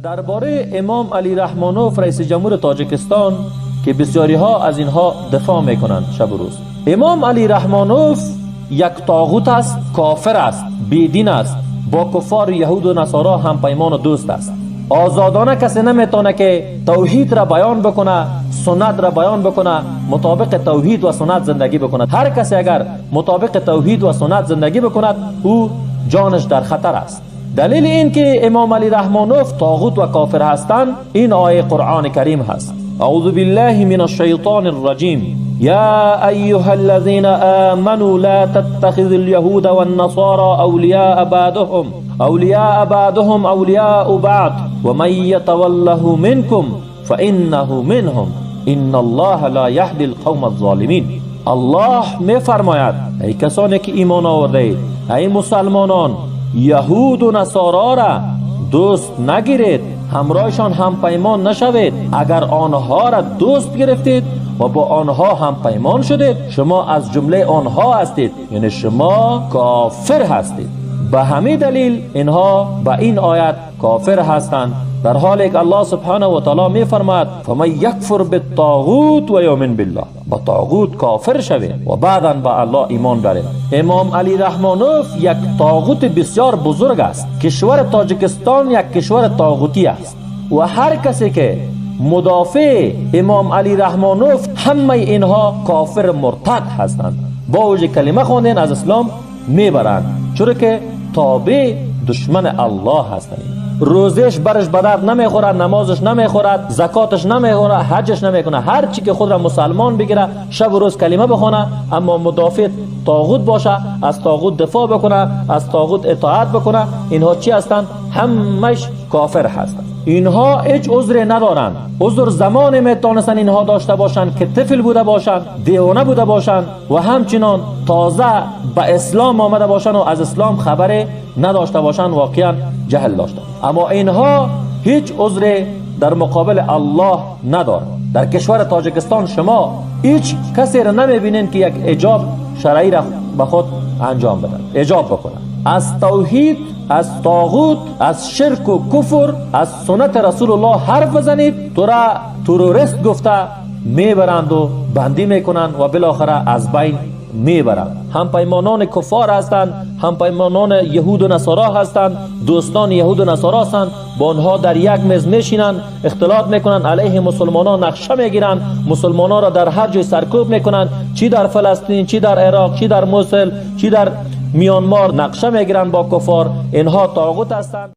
درباره امام علی رحمانوف رئیس جمهور تاجیکستان که بسیاری ها از اینها دفاع میکنند شب و روز. امام علی رحمانوف یک طاغوت است، کافر است، بیدین است، با کفار یهود و نصارا هم پیمان و دوست است. آزادانه کسی نمیتونه که توحید را بیان بکنه، سنت را بیان بکنه، مطابق توحید و سنت زندگی بکند. هر کسی اگر مطابق توحید و سنت زندگی بکند او جانش در خطر است. دلیل این که امام علی رحمانوف طاغوت و کافر هستند این آیه قرآن کریم هست. اعوذ بالله من الشیطان الرجیم یا ایها الذین آمنوا لا تتخذوا اليهود والنصارى اولیاء بعضهم اولیاء بعض ومن يتوله منكم فانه منهم ان الله لا يهدي القوم الظالمین. الله می فرماید ای کسانی که ایمان آورده اید، ای مسلمانان، یهود و نصارا را دوست نگیرید، همراهشان هم پیمان نشوید. اگر آنها را دوست گرفتید و با آنها هم پیمان شدید شما از جمله آنها هستید، یعنی شما کافر هستید. به همین دلیل اینها به این آیت کافر هستند، در حالی که الله سبحانه و تعالی می فرماید فمن یکفر بالطاغوت و یؤمن بالله، با طاغوت کافر شوید و بعدا به الله ایمان بیارید. امام علی رحمانوف یک طاغوت بسیار بزرگ است. کشور تاجیکستان یک کشور طاغوتی است و هر کسی که مدافع امام علی رحمانوف همه اینها کافر مرتد هستند. با وجه کلمه خواندن از اسلام میبرند، چرا که تابع دشمن الله هستند. روزش برش بدرد نمیخورد، نمازش نمیخورد، زکاتش نمیخورد، حجش نمیکنه. هر چی که خود را مسلمان بگیره، شب و روز کلمه بخونه، اما مدافع طاغوت باشه، از طاغوت دفاع بکنه، از طاغوت اطاعت بکنه، اینها چی هستند؟ همش کافر هستند. اینها هیچ عذری ندارند. عذر زمان میتونستن اینها داشته باشند که طفل بوده باشند، دیوانه بوده باشند و همچنان تازه به اسلام آمده باشند و از اسلام خبری نداشته باشند، واقعا جهل داشتند. اما اینها هیچ عذری در مقابل الله ندارند. در کشور تاجیکستان شما هیچ کسی را نمیبینید که یک حجاب شرعی را به خود انجام بدن، حجاب بکنن. از توحید، از طاغوت، از شرک و کفر، از سنت رسول الله حرف بزنید تو را تروریست گفته میبرند و بندی میکنند و بالاخره از بین میبرند. هم پیمانان کفار هستند، هم پیمانان یهود و نصارا هستند، دوستان یهود و نصارا هستند. با آنها در یک میز میشینند، اختلاط میکنند، علیه مسلمانان نقشه میگیرند، مسلمانان را در هر جای سرکوب میکنند، چی در فلسطین، چی در عراق، چی در موصل، چی در میانمار نقشه میگیرند با کفار. اینها طاغوت هستند.